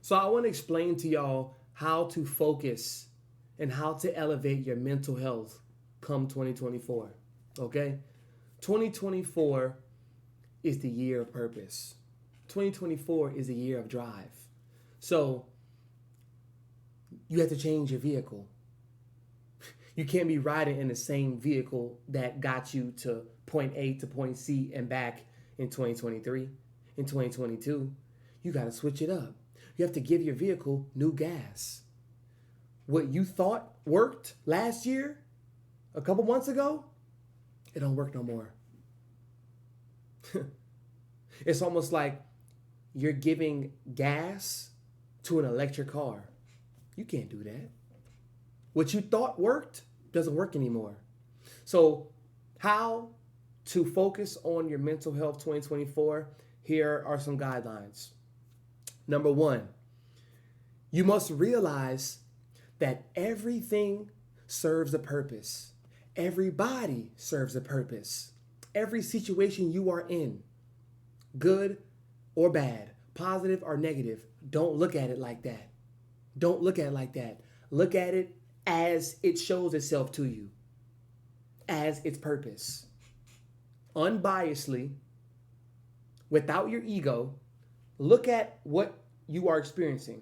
So I want to explain to y'all how to focus and how to elevate your mental health come 2024. Okay? 2024 is the year of purpose. 2024 is the year of drive. So you have to change your vehicle. You can't be riding in the same vehicle that got you to point A to point C and back in 2023, in 2022. You got to switch it up. You have to give your vehicle new gas. What you thought worked last year, a couple months ago, it don't work no more. It's almost like you're giving gas to an electric car. You can't do that. What you thought worked doesn't work anymore. So how to focus on your mental health 2024, here are some guidelines. Number one, you must realize that everything serves a purpose. Everybody serves a purpose. Every situation you are in, good or bad, positive or negative, don't look at it like that. Don't look at it like that. Look at it as it shows itself to you, as its purpose. Unbiasedly, without your ego, look at what you are experiencing,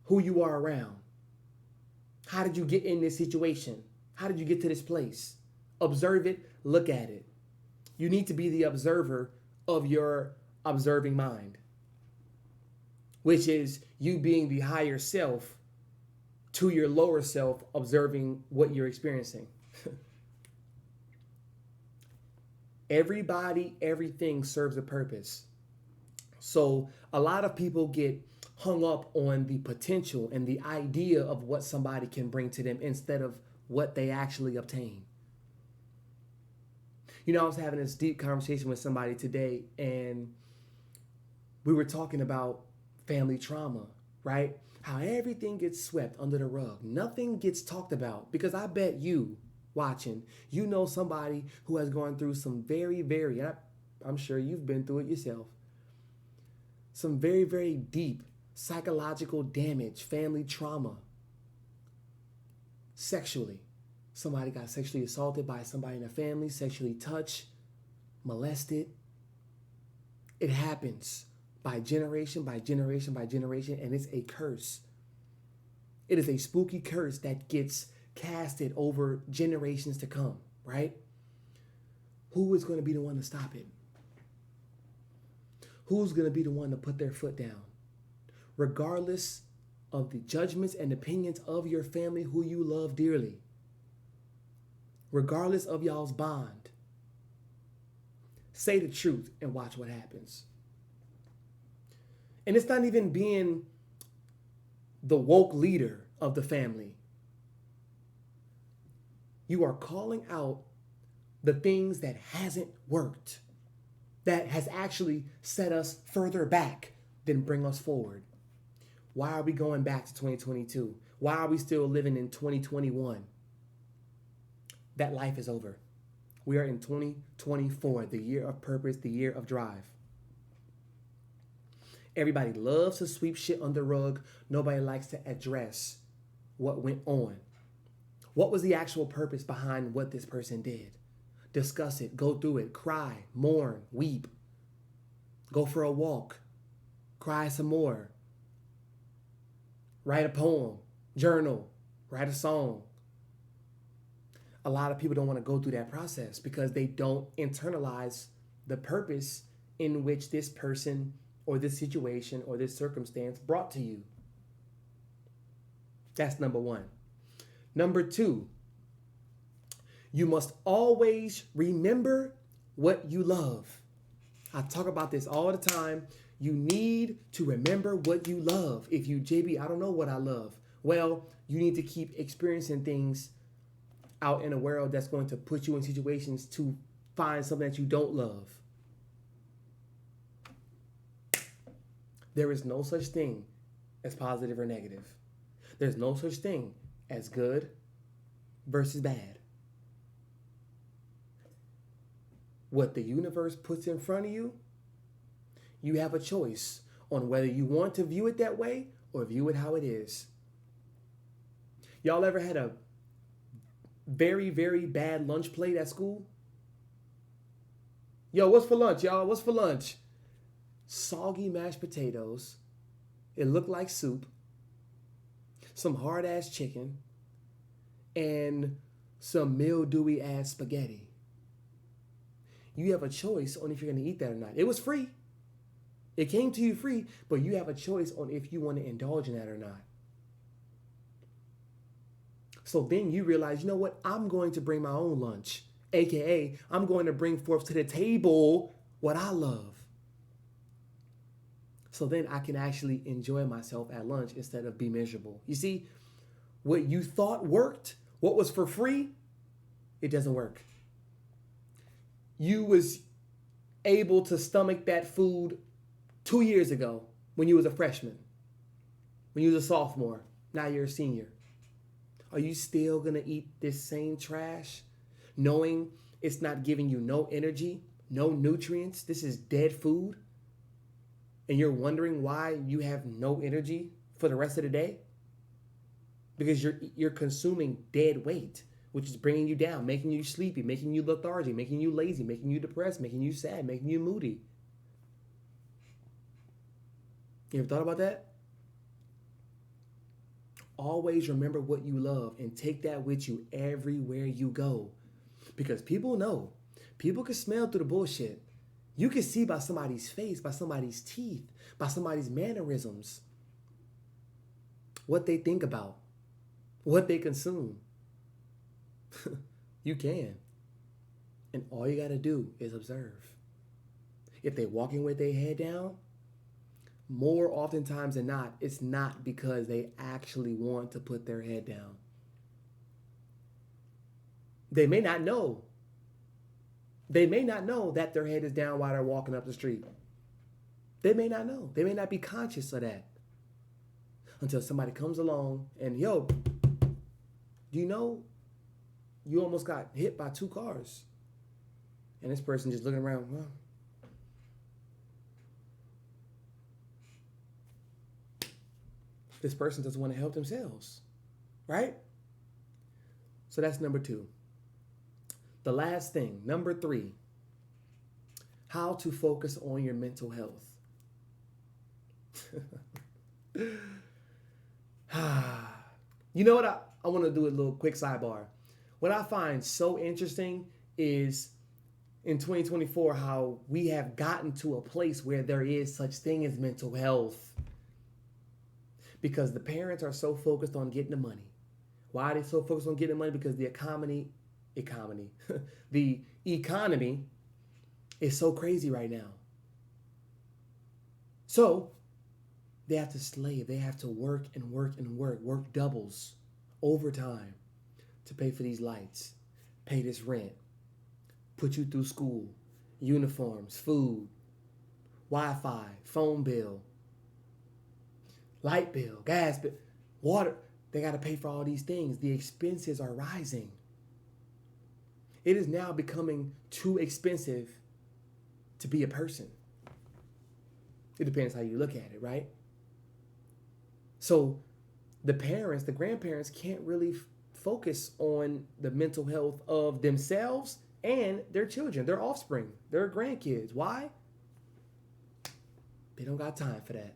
who you are around. How did you get in this situation? How did you get to this place? Observe it, look at it. You need to be the observer of your observing mind, which is you being the higher self to your lower self, observing what you're experiencing. Everybody, everything serves a purpose. So a lot of people get hung up on the potential and the idea of what somebody can bring to them instead of what they actually obtain. You know, I was having this deep conversation with somebody today, and we were talking about family trauma, right? How everything gets swept under the rug. Nothing gets talked about, because I bet you watching, you know somebody who has gone through some very, I'm sure you've been through it yourself, some very, very deep psychological damage, family trauma, sexually. Somebody got sexually assaulted by somebody in the family, sexually touched, molested. It happens by generation, by generation, by generation, and it's a curse. It is a spooky curse that gets casted over generations to come, right? Who is going to be the one to stop it? Who's going to be the one to put their foot down? Regardless of the judgments and opinions of your family who you love dearly, regardless of y'all's bond, say the truth and watch what happens. And it's not even being the woke leader of the family. You are calling out the things that hasn't worked, that has actually set us further back than bring us forward. Why are we going back to 2022? Why are we still living in 2021? That life is over. We are in 2024, the year of purpose, the year of drive. Everybody loves to sweep shit under the rug. Nobody likes to address what went on. What was the actual purpose behind what this person did? Discuss it, go through it, cry, mourn, weep. Go for a walk, cry some more. Write a poem, journal, write a song. A lot of people don't want to go through that process because they don't internalize the purpose in which this person or this situation or this circumstance brought to you. That's number one. Number two, you must always remember what you love. I talk about this all the time. You need to remember what you love. If you, JB, I don't know what I love. Well, you need to keep experiencing things out in a world that's going to put you in situations to find something that you don't love. There is no such thing as positive or negative. There's no such thing as good versus bad. What the universe puts in front of you, you have a choice on whether you want to view it that way or view it how it is. Y'all ever had a very, very bad lunch plate at school? Yo, what's for lunch, y'all? What's for lunch? Soggy mashed potatoes. It looked like soup. Some hard-ass chicken. And some mildewy-ass spaghetti. You have a choice on if you're going to eat that or not. It was free. It came to you free, but you have a choice on if you want to indulge in that or not. So then you realize, you know what? I'm going to bring my own lunch. AKA, I'm going to bring forth to the table what I love. So then I can actually enjoy myself at lunch instead of be miserable. You see, what you thought worked, what was for free, it doesn't work. You was able to stomach that food 2 years ago when you was a freshman, when you was a sophomore, now you're a senior. Are you still going to eat this same trash, knowing it's not giving you no energy, no nutrients? This is dead food. And you're wondering why you have no energy for the rest of the day? Because you're consuming dead weight, which is bringing you down, making you sleepy, making you lethargic, making you lazy, making you depressed, making you sad, making you moody. You ever thought about that? Always remember what you love and take that with you everywhere you go. Because people know. People can smell through the bullshit. You can see by somebody's face, by somebody's teeth, by somebody's mannerisms, what they think about, what they consume. You can. And all you got to do is observe. If they're walking with their head down, more oftentimes than not, it's not because they actually want to put their head down. They may not know. They may not know that their head is down while they're walking up the street. They may not know. They may not be conscious of that until somebody comes along and, yo, do you know you almost got hit by 2 cars? And this person just looking around, well, this person doesn't want to help themselves, right? So that's number 2. The last thing, number 3, how to focus on your mental health. You know what? I want to do a little quick sidebar. What I find so interesting is in 2024 how we have gotten to a place where there is such thing as mental health. Because the parents are so focused on getting the money. Why are they so focused on getting the money? Because the economy is so crazy right now. So they have to slave. They have to work and work and work doubles, overtime to pay for these lights, pay this rent, put you through school, uniforms, food, Wi-Fi, phone bill, light bill, gas bill, water. They got to pay for all these things. The expenses are rising. It is now becoming too expensive to be a person. It depends how you look at it, right? So the parents, the grandparents can't really focus on the mental health of themselves and their children, their offspring, their grandkids. Why? They don't got time for that.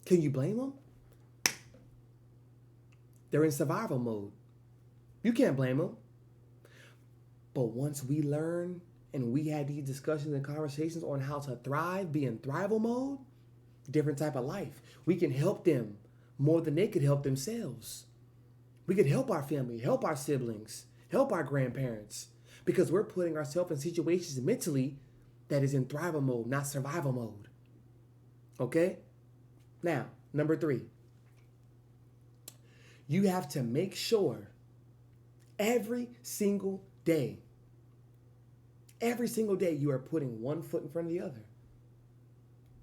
Can you blame them? They're in survival mode. You can't blame them. But once we learn and we had these discussions and conversations on how to thrive, be in thrival mode, different type of life, we can help them more than they could help themselves. We could help our family, help our siblings, help our grandparents, because we're putting ourselves in situations mentally that is in thrival mode, not survival mode. Okay? Now, number 3. You have to make sure every single day you are putting one foot in front of the other.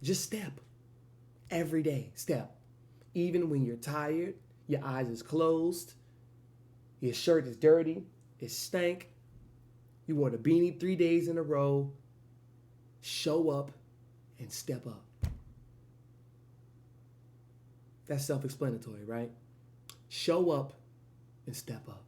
Just step. Every day, step. Even when you're tired, your eyes is closed, your shirt is dirty, it stank, you wore the beanie 3 days in a row, show up and step up. That's self-explanatory, right? Show up and step up.